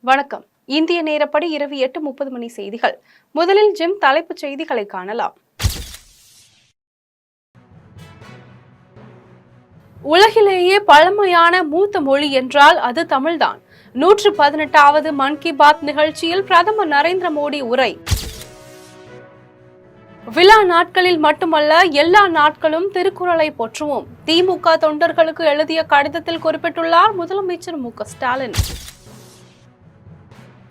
வணக்கம். இந்திய நேரப்படி இரவு 8:30 மணி செய்திகள். முதலில் ஜிம் தலைப்புச் செய்திகளை காணலாம். உலகிலேயே பழமையான மூத்த மொழி என்றால் அது தமிழ்தான். 118வது மன் கி பாத் நிகழ்ச்சியில் பிரதமர் நரேந்திர மோடி உரை. விழா நாட்களில் மட்டுமல்ல, எல்லா நாட்களும் திருக்குறளை போற்றுவோம். திமுக தொண்டர்களுக்கு எழுதிய கடிதத்தில் குறிப்பிட்டுள்ளார் முதலமைச்சர் மு.க.ஸ்டாலின்.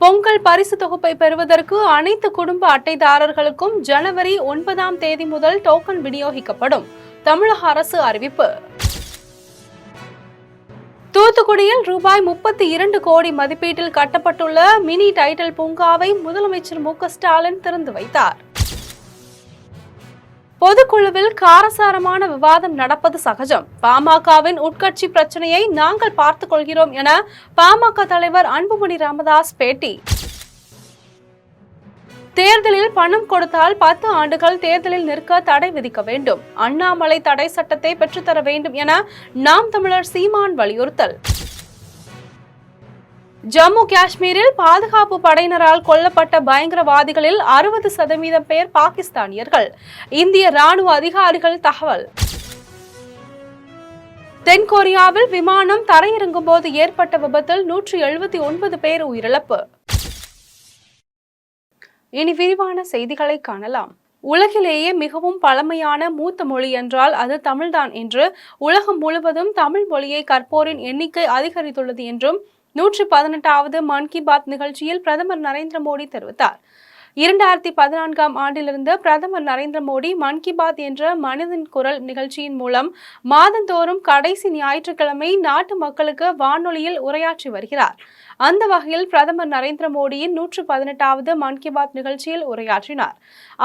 பொங்கல் பரிசு தொகுப்பை பெறுவதற்கு அனைத்து குடும்ப அட்டைதாரர்களுக்கும் ஜனவரி 9ஆம் தேதி முதல் டோக்கன் விநியோகிக்கப்படும். தமிழக அரசு அறிவிப்பு. தூத்துக்குடியில் ரூபாய் 32 கோடி மதிப்பீட்டில் கட்டப்பட்டுள்ள மினி டைட்டில் பூங்காவை முதலமைச்சர் மு.க.ஸ்டாலின் திறந்து வைத்தார். பொதுக்குழுவில் காரசாரமான விவாதம் நடப்பது சகஜம். பாமகவின் உட்கட்சி பிரச்சனையை நாங்கள் பார்த்துக் கொள்கிறோம் என பாமக தலைவர் அன்புமணி ராமதாஸ் பேட்டி. தேர்தலில் பணம் கொடுத்தால் 10 ஆண்டுகள் தேர்தலில் நிற்க தடை விதிக்க வேண்டும். அண்ணாமலை தடை சட்டத்தை பெற்றுத்தர வேண்டும் என நாம் தமிழர் சீமான் வலியுறுத்தல். ஜம்மு காஷ்மீரில் பாதுகாப்பு படையினரால் கொல்லப்பட்ட பயங்கரவாதிகளில் 60% பேர் பாகிஸ்தானியர்கள். இந்திய ராணுவ அதிகாரிகள் தகவல். தென்கொரியாவில் விமானம் தரையிறங்கும் போது ஏற்பட்ட விபத்தில் 179 பேர் உயிரிழப்பு. இனி விரிவான செய்திகளை காணலாம். உலகிலேயே மிகவும் பழமையான மூத்த மொழி என்றால் அது தமிழ்தான் என்று உலகம் முழுவதும் தமிழ் மொழியை கற்போரின் எண்ணிக்கை அதிகரித்துள்ளது என்றும் 118வது மன் கி பாத் நிகழ்ச்சியில் பிரதமர் நரேந்திர மோடி தெரிவித்தார். 2014ஆம் ஆண்டிலிருந்து பிரதமர் நரேந்திர மோடி மன் கி பாத் என்ற மனதின் குரல் நிகழ்ச்சியின் மூலம் மாதந்தோறும் கடைசி ஞாயிற்றுக்கிழமை நாட்டு மக்களுக்கு வானொலியில் உரையாற்றி வருகிறார். அந்த வகையில் பிரதமர் நரேந்திர மோடியின் 118வது மன் கி பாத் நிகழ்ச்சியில் உரையாற்றினார்.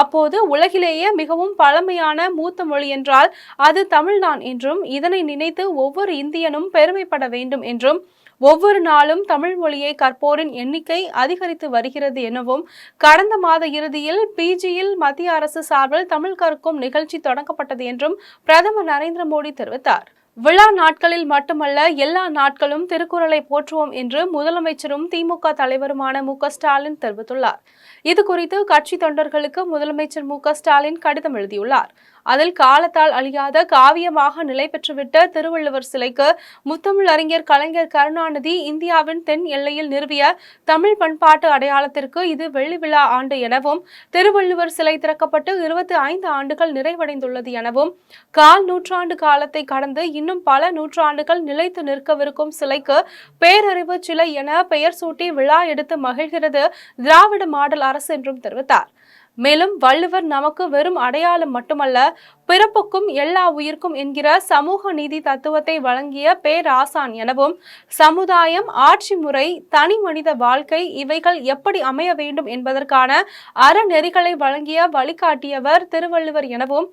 அப்போது உலகிலேயே மிகவும் பழமையான மூத்த மொழி என்றால் அது தமிழ்தான் என்றும் இதனை நினைத்து ஒவ்வொரு இந்தியனும் பெருமைப்பட வேண்டும் என்றும் ஒவ்வொரு நாளும் தமிழ் மொழியை கற்போரின் எண்ணிக்கை அதிகரித்து வருகிறது எனவும் கடந்த மாத இறுதியில் பிஜியில் மத்திய அரசு சார்பில் தமிழ் கற்கும் நிகழ்ச்சி தொடங்கப்பட்டது என்றும் பிரதமர் நரேந்திர மோடி தெரிவித்தார். விழா நாட்களில் மட்டுமல்ல, எல்லா நாட்களும் திருக்குறளை போற்றுவோம் என்று முதலமைச்சரும் திமுக தலைவருமான மு.க.ஸ்டாலின் தெரிவித்துள்ளார். இது குறித்து கட்சி தொண்டர்களுக்கு முதலமைச்சர் மு.க.ஸ்டாலின் கடிதம் எழுதியுள்ளார். அதில் காலத்தால் அழியாத காவியமாக நிலை பெற்றுவிட்ட திருவள்ளுவர் சிலைக்கு முத்தமிழ் அறிஞர் கலைஞர் கருணாநிதி இந்தியாவின் தென் எல்லையில் நிறுவிய தமிழ் பண்பாட்டு அடையாளத்திற்கு இது வெள்ளி விழா ஆண்டு எனவும் திருவள்ளுவர் சிலை திறக்கப்பட்டு 25 ஆண்டுகள் நிறைவடைந்துள்ளது எனவும் கால் நூற்றாண்டு காலத்தை கடந்து இன்னும் பல நூற்றாண்டுகள் நிலைத்து நிற்கவிருக்கும் சிலைக்கு பேரறிவு சிலை என பெயர் சூட்டி விழா எடுத்து மகிழ்கிறது திராவிட மாடல் அரசு என்றும் தெரிவித்தார். மேலும் வள்ளுவர் நமக்கு வெறும் அடையாளம் மட்டுமல்ல, பிறப்புக்கும் எல்லா உயிர்க்கும் என்கிற சமூக நீதி தத்துவத்தை வழங்கிய பேராசான் எனவும் சமுதாயம், ஆட்சி முறை, தனி மனித வாழ்க்கை இவைகள் எப்படி அமைய வேண்டும் என்பதற்கான அறநெறிகளை வழங்கிய வழிகாட்டியவர் திருவள்ளுவர் எனவும்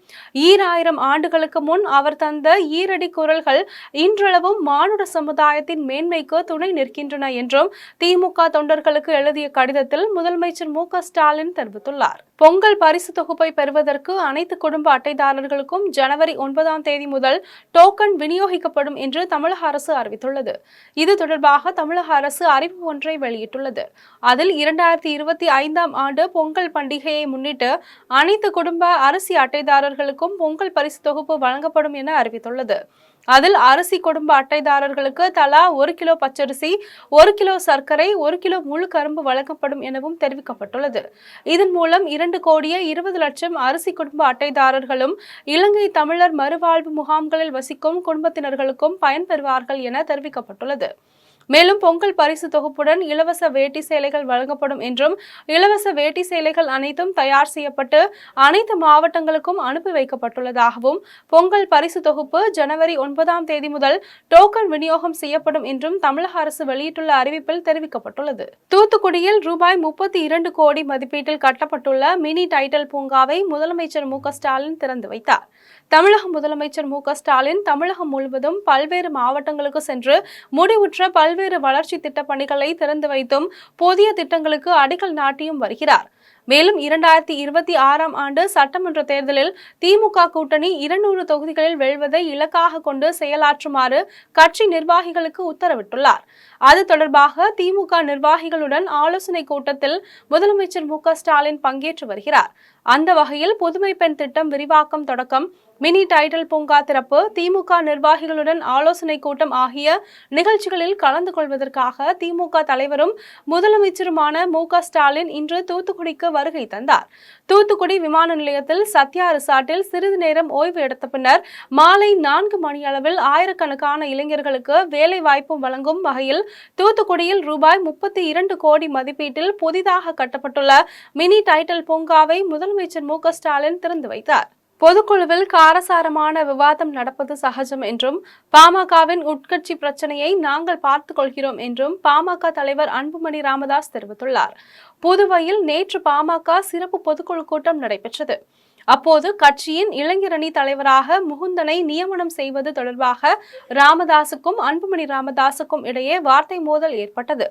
2000 ஆண்டுகளுக்கு முன் அவர் தந்த ஈரடி குறள்கள் இன்றளவும் மானுட சமுதாயத்தின் மேன்மைக்கு துணை நிற்கின்றன என்றும் திமுக தொண்டர்களுக்கு எழுதிய கடிதத்தில் முதலமைச்சர் மு.க.ஸ்டாலின் தெரிவித்துள்ளார். பொங்கல் பரிசு தொகுப்பை பெறுவதற்கு அனைத்து குடும்ப அட்டைதாரர்களுக்கும் ஜனவரி 9ஆம் தேதி முதல் டோக்கன் விநியோகிக்கப்படும் என்று தமிழக அரசு அறிவித்துள்ளது. இது தொடர்பாக தமிழக அரசு அறிவிப்பு ஒன்றை வெளியிட்டுள்ளது. அதில் 2025ஆம் ஆண்டு பொங்கல் பண்டிகையை முன்னிட்டு அனைத்து குடும்ப அரிசி அட்டைதாரர்களுக்கும் பொங்கல் பரிசு தொகுப்பு வழங்கப்படும் என அறிவித்துள்ளது. அதில் அரிசி குடும்ப அட்டைதாரர்களுக்கு தலா 1 கிலோ பச்சரிசி, 1 கிலோ சர்க்கரை, 1 கிலோ முழு கரும்பு வழங்கப்படும் எனவும் தெரிவிக்கப்பட்டுள்ளது. இதன் மூலம் 2,20,00,000 அரிசி குடும்ப அட்டைதாரர்களும் இலங்கை தமிழர் மறுவாழ்வு முகாம்களில் வசிக்கும் குடும்பத்தினர்களுக்கும் பயன்பெறுவார்கள் என தெரிவிக்கப்பட்டுள்ளது. மேலும் பொங்கல் பரிசு தொகுப்புடன் இலவச வேட்டி சேலைகள் வழங்கப்படும் என்றும் இலவச வேட்டி சேலைகள் அனைத்தும் தயார் செய்யப்பட்டு அனைத்து மாவட்டங்களுக்கும் அனுப்பி வைக்கப்பட்டுள்ளதாகவும் பொங்கல் பரிசு தொகுப்பு ஜனவரி 9ஆம் தேதி முதல் டோக்கன் விநியோகம் செய்யப்படும் என்றும் தமிழக அரசு வெளியிட்டுள்ள அறிவிப்பில் தெரிவிக்கப்பட்டுள்ளது. தூத்துக்குடியில் ரூபாய் 32 கோடி மதிப்பீட்டில் கட்டப்பட்டுள்ள மினி டைட்டில் பூங்காவை முதலமைச்சர் மு.க.ஸ்டாலின் திறந்து வைத்தார். தமிழக முதலமைச்சர் மு.க.ஸ்டாலின் தமிழகம் முழுவதும் பல்வேறு மாவட்டங்களுக்கு சென்று முடிவுற்ற பல்வேறு வளர்ச்சி திட்ட பணிகளை திறந்து வைத்தும் புதிய திட்டங்களுக்கு அடிக்கல் நாட்டியும் வருகிறார். மேலும் 2026ஆம் ஆண்டு சட்டமன்ற தேர்தலில் திமுக கூட்டணி 200 தொகுதிகளில் வெல்வதை இலக்காக கொண்டு செயலாற்றுமாறு கட்சி நிர்வாகிகளுக்கு உத்தரவிட்டுள்ளார். அது தொடர்பாக திமுக நிர்வாகிகளுடன் ஆலோசனை கூட்டத்தில் முதலமைச்சர் மு.க.ஸ்டாலின் பங்கேற்று வருகிறார். அந்த வகையில் புதுமை பெண் திட்டம் விரிவாக்கம் தொடக்கம், மினி டைடல் பூங்கா திறப்பு, திமுக நிர்வாகிகளுடன் ஆலோசனை கூட்டம் ஆகிய நிகழ்ச்சிகளில் கலந்து கொள்வதற்காக திமுக தலைவரும் முதலமைச்சருமான மு.க.ஸ்டாலின் இன்று தூத்துக்குடிக்கு வருகை தந்தார். தூத்துக்குடி விமான நிலையத்தில் சத்யா ரிசார்ட்டில் சிறிது நேரம் ஓய்வு எடுத்த பின்னர் மாலை 4 மணியளவில் ஆயிரக்கணக்கான இளைஞர்களுக்கு வேலை வாய்ப்பு வழங்கும் வகையில் தூத்துக்குடியில் ரூபாய் 32 கோடி மதிப்பீட்டில் புதிதாக கட்டப்பட்டுள்ள மினி டைடல் பூங்காவை முதலமைச்சர் மு.க.ஸ்டாலின் திறந்து வைத்தார். பொதுக்குழுவில் காரசாரமான விவாதம் நடப்பது சகஜம் என்றும் பாமகவின் உட்கட்சி பிரச்சனையை நாங்கள் பார்த்துக் கொள்கிறோம் என்றும் பாமக தலைவர் அன்புமணி ராமதாஸ் தெரிவித்துள்ளார். புதுவையில் நேற்று பாமக சிறப்பு பொதுக்குழு கூட்டம் நடைபெற்றது. அப்போது கட்சியின் இளைஞரணி தலைவராக முகுந்தனை நியமனம் செய்வது தொடர்பாக ராமதாசுக்கும் அன்புமணி ராமதாசுக்கும் இடையே வார்த்தை மோதல் ஏற்பட்டது.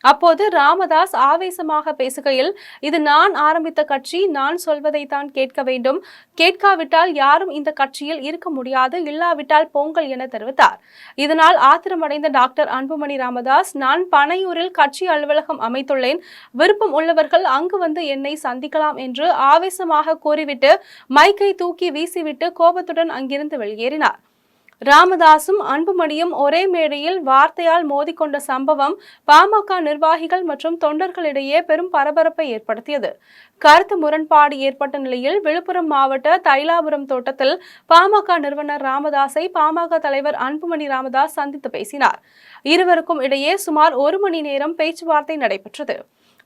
அப்போது ராமதாஸ் ஆவேசமாக பேசுகையில், இது நான் ஆரம்பித்த கட்சி, நான் சொல்வதைத்தான் கேட்க வேண்டும், கேட்காவிட்டால் யாரும் இந்த கட்சியில் இருக்க முடியாது, இல்லாவிட்டால் பொங்கல் என தெரிவித்தார். இதனால் ஆத்திரமடைந்த டாக்டர் அன்புமணி ராமதாஸ், நான் பனையூரில் கட்சி அலுவலகம் அமைத்துள்ளேன், விருப்பம் உள்ளவர்கள் அங்கு வந்து என்னை சந்திக்கலாம் என்று ஆவேசமாக கூறிவிட்டு மைக்கை தூக்கி வீசிவிட்டு கோபத்துடன் அங்கிருந்து வெளியேறினார். ராமதாசும் அன்புமணியும் ஒரே மேடையில் வார்த்தையால் மோதிக்கொண்ட சம்பவம் பாமக நிர்வாகிகள் மற்றும் தொண்டர்களிடையே பெரும் பரபரப்பை ஏற்படுத்தியது. கருத்து முரண்பாடு ஏற்பட்ட நிலையில் விழுப்புரம் மாவட்ட தைலாபுரம் தோட்டத்தில் பாமக நிறுவனர் ராமதாஸை பாமக தலைவர் அன்புமணி ராமதாஸ் சந்தித்து பேசினார். இருவருக்கும் இடையே சுமார் 1 மணி நேரம் பேச்சுவார்த்தை நடைபெற்றது.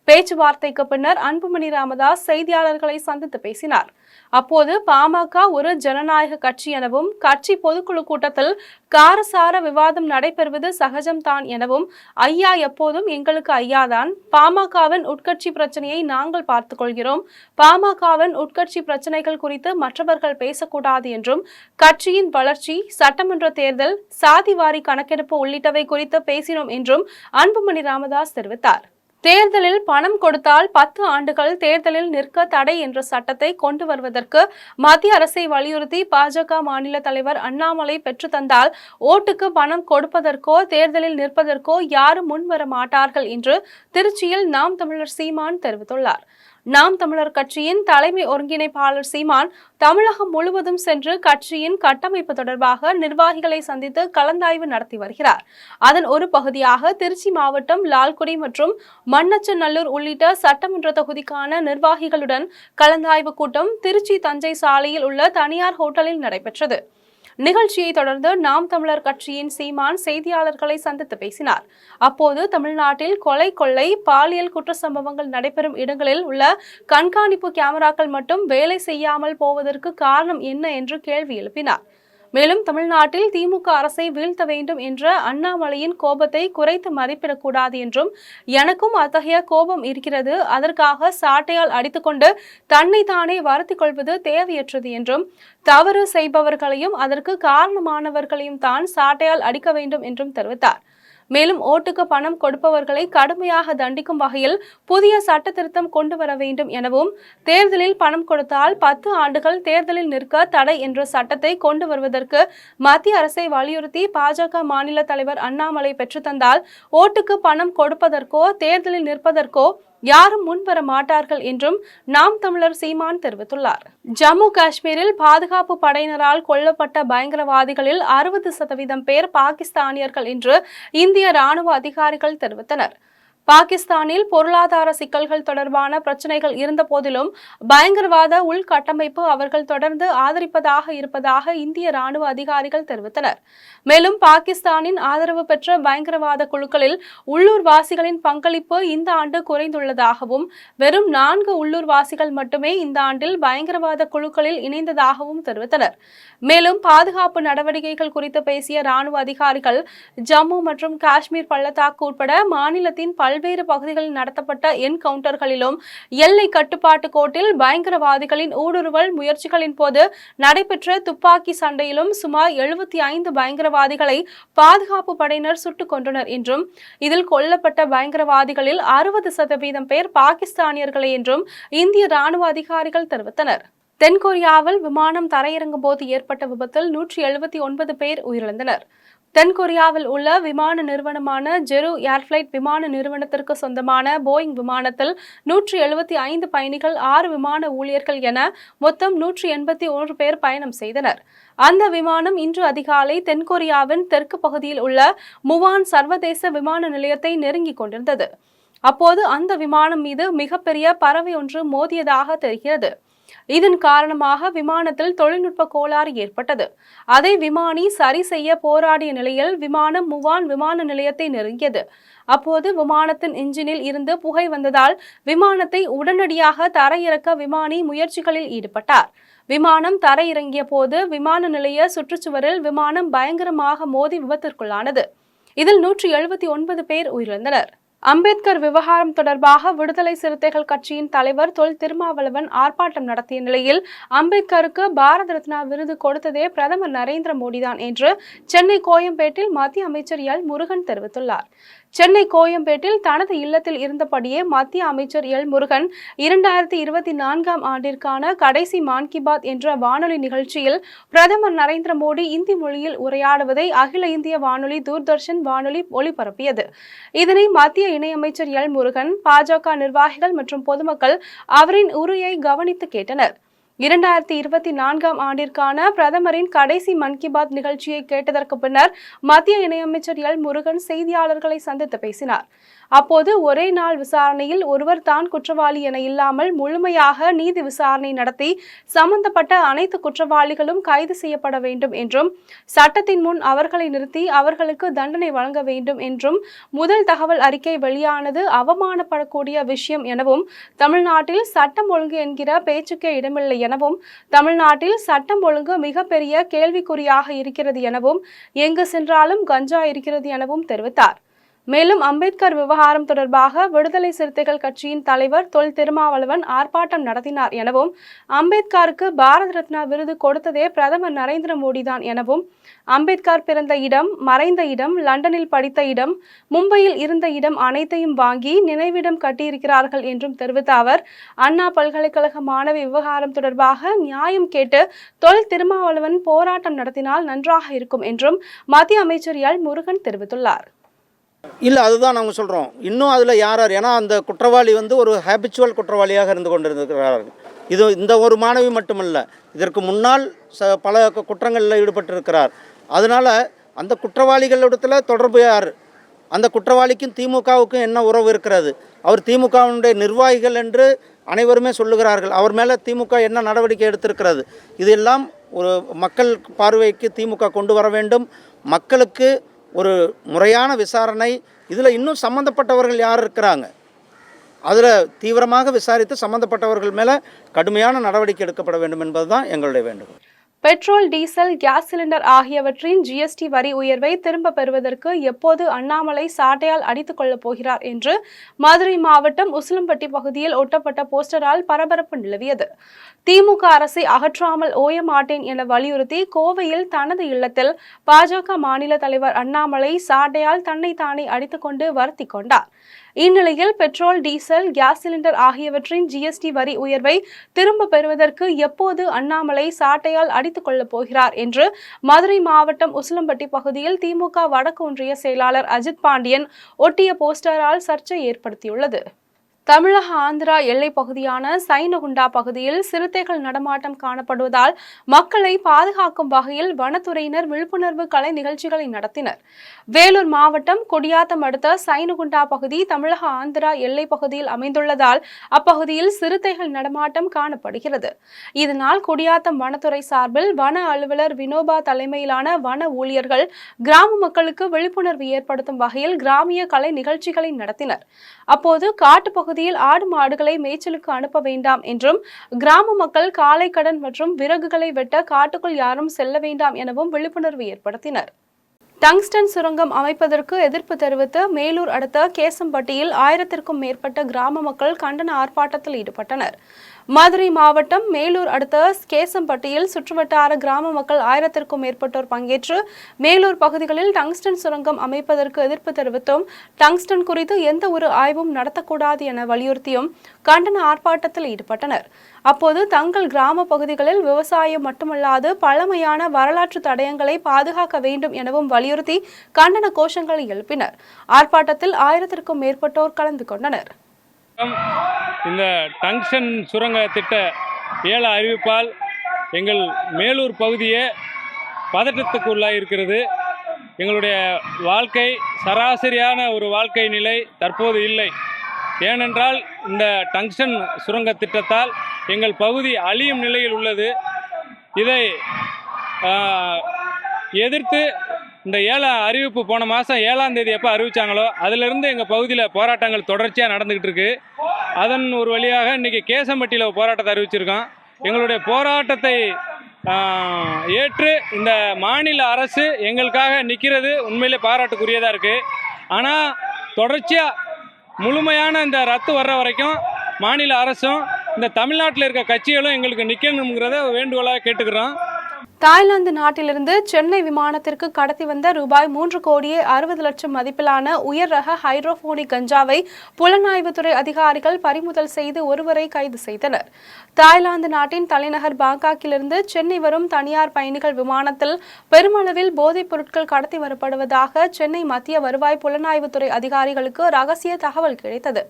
பேச்சுவார்த்தைக்கு பின்னர் அன்புமணி ராமதாஸ் செய்தியாளர்களை சந்தித்து பேசினார். அப்போது பாமக ஒரு ஜனநாயக கட்சி எனவும் கட்சி பொதுக்குழு கூட்டத்தில் காரசார விவாதம் நடைபெறுவது சகஜம்தான் எனவும், ஐயா எப்போதும் எங்களுக்கு ஐயாதான், பாமகவின் உட்கட்சி பிரச்சனையை நாங்கள் பார்த்துக் கொள்கிறோம், பாமகவின் உட்கட்சி பிரச்சனைகள் குறித்து மற்றவர்கள் பேசக்கூடாது என்றும், கட்சியின் வளர்ச்சி, சட்டமன்ற தேர்தல், சாதிவாரி கணக்கெடுப்பு உள்ளிட்டவை குறித்து பேசினோம் என்றும் அன்புமணி ராமதாஸ் தெரிவித்தார். தேர்தலில் பணம் கொடுத்தால் 10 ஆண்டுகள் தேர்தலில் நிற்க தடை என்ற சட்டத்தை கொண்டு வருவதற்கு மத்திய அரசை வலியுறுத்தி பாஜக மாநில தலைவர் அண்ணாமலை பெற்று தந்தால் ஓட்டுக்கு பணம் கொடுப்பதற்கோ தேர்தலில் நிற்பதற்கோ யாரும் முன்வர மாட்டார்கள் என்று திருச்சியில் நாம் தமிழர் சீமான் தெரிவித்துள்ளார். நாம் தமிழர் கட்சியின் தலைமை ஒருங்கிணைப்பாளர் சீமான் தமிழகம் முழுவதும் சென்று கட்சியின் கட்டமைப்பு தொடர்பாக நிர்வாகிகளை சந்தித்து கலந்தாய்வு நடத்தி வருகிறார். அதன் ஒரு பகுதியாக திருச்சி மாவட்டம் லால்குடி மற்றும் மண்ணச்சநல்லூர் உள்ளிட்ட சட்டமன்ற தொகுதிக்கான நிர்வாகிகளுடன் கலந்தாய்வு கூட்டம் திருச்சி தஞ்சை சாலையில் உள்ள தனியார் ஹோட்டலில் நடைபெற்றது. நிகழ்ச்சியை தொடர்ந்து நாம் தமிழர் கட்சியின் சீமான் செய்தியாளர்களை சந்தித்து பேசினார். அப்போது தமிழ்நாட்டில் கொலை, கொள்ளை, பாலியல் குற்ற சம்பவங்கள் நடைபெறும் இடங்களில் உள்ள கண்காணிப்பு கேமராக்கள் மட்டும் வேலை செய்யாமல் போவதற்கு காரணம் என்ன என்று கேள்வி எழுப்பினார். மேலும் தமிழ்நாட்டில் திமுக அரசை வீழ்த்த வேண்டும் என்ற அண்ணாமலையின் கோபத்தை குறைத்து மதிப்பிடக்கூடாது என்றும், எனக்கும் அத்தகைய கோபம் இருக்கிறது, அதற்காக சாட்டையால் அடித்துக்கொண்டு தன்னை தானே வருத்திக் கொள்வது தேவையற்றது என்றும், தவறு செய்பவர்களையும் அதற்கு காரணமானவர்களையும் தான் சாட்டையால் அடிக்க வேண்டும் என்றும் தெரிவித்தார். மேலும் ஓட்டுக்கு பணம் கொடுப்பவர்களை கடுமையாக தண்டிக்கும் வகையில் புதிய சட்ட திருத்தம் கொண்டு வர வேண்டும் எனவும், தேர்தலில் பணம் கொடுத்தால் 10 ஆண்டுகள் தேர்தலில் நிற்க தடை என்ற சட்டத்தை கொண்டு வருவதற்கு மத்திய அரசை வலியுறுத்தி பாஜக மாநில தலைவர் அண்ணாமலை பெற்றுத்தந்தால் ஓட்டுக்கு பணம் கொடுப்பதற்கோ தேர்தலில் நிற்பதற்கோ யாரும் முன்வர மாட்டார்கள் என்றும் நாம் தமிழர் சீமான் தெரிவித்துள்ளார். ஜம்மு காஷ்மீரில் பாதுகாப்பு படையினரால் கொல்லப்பட்ட பயங்கரவாதிகளில் 60% பேர் பாகிஸ்தானியர்கள் என்று இந்திய ராணுவ அதிகாரிகள் தெரிவித்தனர். பாகிஸ்தானில் பொருளாதார சிக்கல்கள் தொடர்பான பிரச்சனைகள் இருந்த போதிலும் பயங்கரவாத உள்கட்டமைப்பு அவர்கள் தொடர்ந்து ஆதரிப்பதாக இருப்பதாக இந்திய ராணுவ அதிகாரிகள் தெரிவித்தனர். மேலும் பாகிஸ்தானின் ஆதரவு பெற்ற பயங்கரவாத குழுக்களில் உள்ளூர்வாசிகளின் பங்களிப்பு இந்த ஆண்டு குறைந்துள்ளதாகவும், வெறும் 4 உள்ளூர்வாசிகள் மட்டுமே இந்த ஆண்டில் பயங்கரவாத குழுக்களில் இணைந்ததாகவும் தெரிவித்தனர். மேலும் பாதுகாப்பு நடவடிக்கைகள் குறித்து பேசிய ராணுவ அதிகாரிகள், ஜம்மு மற்றும் காஷ்மீர் பள்ளத்தாக்கு உட்பட மாநிலத்தின் பல பல்வேறு பகுதிகளில் நடத்தப்பட்ட என்கவுண்டர்களிலும் எல்லை கட்டுப்பாட்டு கோட்டில் பயங்கரவாதிகளின் ஊடுருவல் முயற்சிகளின் போது நடைபெற்ற துப்பாக்கி சண்டையிலும் சுமார் 75 பயங்கரவாதிகளை பாதுகாப்பு படையினர் சுட்டுக் கொன்றனர் என்றும் இதில் கொல்லப்பட்ட பயங்கரவாதிகளில் 60% பேர் பாகிஸ்தானியர்களே என்றும் இந்திய ராணுவ அதிகாரிகள் தெரிவித்தனர். தென்கொரியாவில் விமானம் தரையிறங்கும் போது ஏற்பட்ட விபத்தில் 179 பேர் உயிரிழந்தனர். தென்கொரியாவில் உள்ள விமான நிறுவனமான ஜெரு ஏர்ஃபிளைட் விமான நிறுவனத்திற்கு சொந்தமான போயிங் விமானத்தில் 175 பயணிகள் 6 விமான ஊழியர்கள் என மொத்தம் 181 பேர் பயணம் செய்தனர். அந்த விமானம் இன்று அதிகாலை தென்கொரியாவின் தெற்கு பகுதியில் உள்ள முவான் சர்வதேச விமான நிலையத்தை நெருங்கிக் கொண்டிருந்தது. அப்போது அந்த விமானம் மீது மிகப்பெரிய பறவை ஒன்று மோதியதாக தெரிகிறது. இதன் காரணமாக விமானத்தில் தொழில்நுட்ப கோளாறு ஏற்பட்டது. அதை விமானி சரி செய்ய போராடிய நிலையில் விமானம் முவான் விமான நிலையத்தை நெருங்கியது. அப்போது விமானத்தின் இன்ஜினில் இருந்து புகை வந்ததால் விமானத்தை உடனடியாக தரையிறக்க விமானி முயற்சிகளில் ஈடுபட்டார். விமானம் தரையிறங்கிய போது விமான நிலைய சுற்றுச்சுவரில் விமானம் பயங்கரமாக மோதி விபத்திற்குள்ளானது. இதில் 179 பேர் உயிரிழந்தனர். அம்பேத்கர் விவகாரம் தொடர்பாக விடுதலை சிறுத்தைகள் கட்சியின் தலைவர் தொல் திருமாவளவன் ஆர்ப்பாட்டம் நடத்திய நிலையில் அம்பேத்கருக்கு பாரத ரத்னா விருது கொடுத்ததே பிரதமர் நரேந்திர மோடிதான் என்று சென்னை கோயம்பேட்டில் மத்திய அமைச்சர் எல் முருகன் தெரிவித்துள்ளார். சென்னை கோயம்பேட்டில் தனது இல்லத்தில் இருந்தபடியே மத்திய அமைச்சர் எல் முருகன் 2024ஆம் ஆண்டிற்கான கடைசி மான் கி பாத் என்ற வானொலி நிகழ்ச்சியில் பிரதமர் நரேந்திர மோடி இந்தி மொழியில் உரையாடுவதை அகில இந்திய வானொலி தூர்தர்ஷன் வானொலி ஒளிபரப்பியது. இதனை மத்திய இணையமைச்சர் எல் முருகன், பாஜக நிர்வாகிகள் மற்றும் பொதுமக்கள் அவரின் உரையை கவனித்து கேட்டனர். 2024ஆம் ஆண்டிற்கான பிரதமரின் கடைசி மன் கி பாத் நிகழ்ச்சியை கேட்டதற்கு பின்னர் மத்திய இணையமைச்சர் எல் முருகன் செய்தியாளர்களை சந்தித்து பேசினார். அப்போது ஒரே நாள் விசாரணையில் ஒருவர் தான் குற்றவாளி என இல்லாமல் முழுமையாக நீதி விசாரணை நடத்தி சம்பந்தப்பட்ட அனைத்து குற்றவாளிகளும் கைது செய்யப்பட வேண்டும் என்றும் சட்டத்தின் முன் அவர்களை நிறுத்தி அவர்களுக்கு தண்டனை வழங்க வேண்டும் என்றும் முதல் தகவல் அறிக்கை வெளியானது அவமானப்படக்கூடிய விஷயம் எனவும் தமிழ்நாட்டில் சட்டம் ஒழுங்கு என்கிற பேச்சுக்கே இடமில்லை எனவும் தமிழ்நாட்டில் சட்டம் ஒழுங்கு மிகப்பெரிய கேள்விக்குறியாக இருக்கிறது எனவும் எங்கு சென்றாலும் கஞ்சா இருக்கிறது எனவும் தெரிவித்தார். மேலும் அம்பேத்கர் விவகாரம் தொடர்பாக விடுதலை சிறுத்தைகள் கட்சியின் தலைவர் தொல் திருமாவளவன் ஆர்ப்பாட்டம் நடத்தினார் எனவும் அம்பேத்கருக்கு பாரத ரத்னா விருது கொடுத்ததே பிரதமர் நரேந்திர மோடிதான் எனவும் அம்பேத்கர் பிறந்த இடம், மறைந்த இடம், லண்டனில் படித்த இடம், மும்பையில் இருந்த இடம் அனைத்தையும் வாங்கி நினைவிடம் கட்டியிருக்கிறார்கள் என்றும் தெரிவித்த அவர் அண்ணா பல்கலைக்கழக மாணவி விவகாரம் தொடர்பாக நியாயம் கேட்டு தொல் திருமாவளவன் போராட்டம் நடத்தினால் நன்றாக இருக்கும் என்றும் மத்திய அமைச்சர் எல் முருகன் தெரிவித்துள்ளார். இல்லை, அதுதான் நாங்கள் சொல்கிறோம். இன்னும் அதில் யார் ஏன்னா அந்த குற்றவாளி ஒரு ஹேபிச்சுவல் குற்றவாளியாக இருந்து கொண்டிருக்கிறார்கள். இது இந்த ஒரு மாணவி மட்டுமல்ல, இதற்கு முன்னால் பல குற்றங்களில் ஈடுபட்டிருக்கிறார். அதனால் அந்த குற்றவாளிகளிடத்தில் தொடர்பு யார், அந்த குற்றவாளிக்கும் திமுகவுக்கும் என்ன உறவு இருக்கிறது, அவர் திமுகவினுடைய நிர்வாகிகள் என்று அனைவருமே சொல்லுகிறார்கள். அவர் மேலே திமுக என்ன நடவடிக்கை எடுத்திருக்கிறது, இதெல்லாம் ஒரு மக்கள் பார்வைக்கு திமுக கொண்டு வர வேண்டும். மக்களுக்கு ஒரு முறையான விசாரணை, இதில் இன்னும் சம்மந்தப்பட்டவர்கள் யார் இருக்கிறாங்க, அதில் தீவிரமாக விசாரித்து சம்மந்தப்பட்டவர்கள் மேலே கடுமையான நடவடிக்கை எடுக்கப்பட வேண்டும் என்பதுதான் எங்களுடைய வேண்டுகோள். பெட்ரோல், டீசல், கேஸ் சிலிண்டர் ஆகியவற்றின் ஜிஎஸ்டி வரி உயர்வை திரும்ப பெறுவதற்கு எப்போது அண்ணாமலை சாட்டையால் அடித்துக் கொள்ளப் போகிறார் என்று மதுரை மாவட்டம் உசிலம்பட்டி பகுதியில் ஒட்டப்பட்ட போஸ்டரால் பரபரப்பு நிலவியது. திமுக அரசை அகற்றாமல் ஓய மாட்டேன் என வலியுறுத்தி கோவையில் தனது இல்லத்தில் பாஜக மாநில தலைவர் அண்ணாமலை சாட்டையால் தன்னைத்தானே அடித்துக் கொண்டு வருத்தி கொண்டார். இந்நிலையில் பெட்ரோல், டீசல், கேஸ் சிலிண்டர் ஆகியவற்றின் ஜிஎஸ்டி வரி உயர்வை திரும்ப பெறுவதற்கு எப்போது அண்ணாமலை சாட்டையால் அடித்துக் கொள்ளப் போகிறார் என்று மதுரை மாவட்டம் உசிலம்பட்டி பகுதியில் திமுக வடக்கு ஒன்றிய செயலாளர் அஜித் பாண்டியன் ஒட்டிய போஸ்டரால் சர்ச்சை ஏற்படுத்தியுள்ளது. தமிழக ஆந்திரா எல்லை பகுதியான சைனகுண்டா பகுதியில் சிறுத்தைகள் நடமாட்டம் காணப்படுவதால் மக்களை பாதுகாக்கும் வகையில் வனத்துறையினர் விழிப்புணர்வு கலை நிகழ்ச்சிகளை நடத்தினர். வேலூர் மாவட்டம் குடியாத்தம் அடுத்த சைனகுண்டா பகுதி தமிழக ஆந்திரா எல்லை பகுதியில் அமைந்துள்ளதால் அப்பகுதியில் சிறுத்தைகள் நடமாட்டம் காணப்படுகிறது. இதனால் குடியாத்தம் வனத்துறை சார்பில் வன அலுவலர் வினோபா தலைமையிலான வன ஊழியர்கள் கிராம மக்களுக்கு விழிப்புணர்வு ஏற்படுத்தும் வகையில் கிராமிய கலை நிகழ்ச்சிகளை நடத்தினர். அப்போது காட்டு ஆடு மாடுகளை மேய்ச்சலுக்கு அனுப்ப வேண்டாம் என்றும் கிராம மக்கள் காலை கடன் மற்றும் விறகுகளை வெட்ட காட்டுக்குள் யாரும் செல்ல வேண்டாம் எனவும் விழிப்புணர்வு ஏற்படுத்தினர். டங்ஸ்டன் சுரங்கம் அமைப்பதற்கு எதிர்ப்பு தெரிவித்து மேலூர் அடுத்த கேசம்பட்டியில் 1000க்கும் மேற்பட்ட கிராம மக்கள் கண்டன ஆர்ப்பாட்டத்தில் ஈடுபட்டனர். மதுரை மாவட்டம் மேலூர் அடுத்த கேசம்பட்டியில் சுற்றுவட்டார கிராம மக்கள் 1000க்கும் மேற்பட்டோர் பங்கேற்று மேலூர் பகுதிகளில் டங்ஸ்டன் சுரங்கம் அமைப்பதற்கு எதிர்ப்பு தெரிவித்தும் டங்ஸ்டன் குறித்து எந்த ஒரு ஆய்வும் நடத்தக்கூடாது என வலியுறுத்தியும் கண்டன ஆர்ப்பாட்டத்தில் ஈடுபட்டனர். அப்போது தங்கள் கிராம பகுதிகளில் விவசாயம் மட்டுமல்லாது பழமையான வரலாற்று தடயங்களை பாதுகாக்க வேண்டும் எனவும் வலியுறுத்தி கண்டன கோஷங்களை எழுப்பினர். ஆர்ப்பாட்டத்தில் 1000க்கும் மேற்பட்டோர் கலந்து கொண்டனர். இந்த டங்ஸ்டன் சுரங்க திட்ட ஏல அறிவிப்பால் எங்கள் மேலூர் பகுதியே பதட்டத்துக்கு உள்ளாக இருக்கிறது. எங்களுடைய வாழ்க்கை சராசரியான ஒரு வாழ்க்கை நிலை தற்போது இல்லை. ஏனென்றால் இந்த டங்ஸ்டன் சுரங்க திட்டத்தால் எங்கள் பகுதி அழியும் நிலையில் உள்ளது. இதை எதிர்த்து இந்த அறிவிப்பு போன மாதம் 7ஆம் தேதி எப்போ அறிவித்தாங்களோ அதிலிருந்து எங்கள் பகுதியில் போராட்டங்கள் தொடர்ச்சியாக நடந்துக்கிட்டு இருக்கு. அதன் ஒரு வழியாக இன்றைக்கி கேசம்பட்டியில் போராட்டத்தை அறிவிச்சிருக்கோம். எங்களுடைய போராட்டத்தை ஏற்று இந்த மாநில அரசு எங்களுக்காக நிற்கிறது உண்மையிலே பாராட்டுக்குரியதாக இருக்குது. ஆனால் தொடர்ச்சியாக முழுமையான இந்த ரத்து வர்ற வரைக்கும் மாநில அரசும் இந்த தமிழ்நாட்டில் இருக்க கட்சிகளும் எங்களுக்கு நிற்கணுங்கிறத வேண்டுகோளாக கேட்டுக்கிறோம். தாய்லாந்து நாட்டிலிருந்து சென்னை விமானத்திற்கு கடத்தி வந்த ரூபாய் 3,60,00,000 மதிப்பிலான உயர் ரக ஹைட்ரோபோனிக் கஞ்சாவை புலனாய்வுத்துறை அதிகாரிகள் பறிமுதல் செய்து ஒருவரை கைது செய்தனர். தாய்லாந்து நாட்டின் தலைநகர் பாங்காக்கிலிருந்து சென்னை வரும் தனியார் பயணிகள் விமானத்தில் பெருமளவில் போதைப் பொருட்கள் கடத்தி வரப்படுவதாக சென்னை மத்திய வருவாய் புலனாய்வுத்துறை அதிகாரிகளுக்கு ரகசிய தகவல் கிடைத்தது.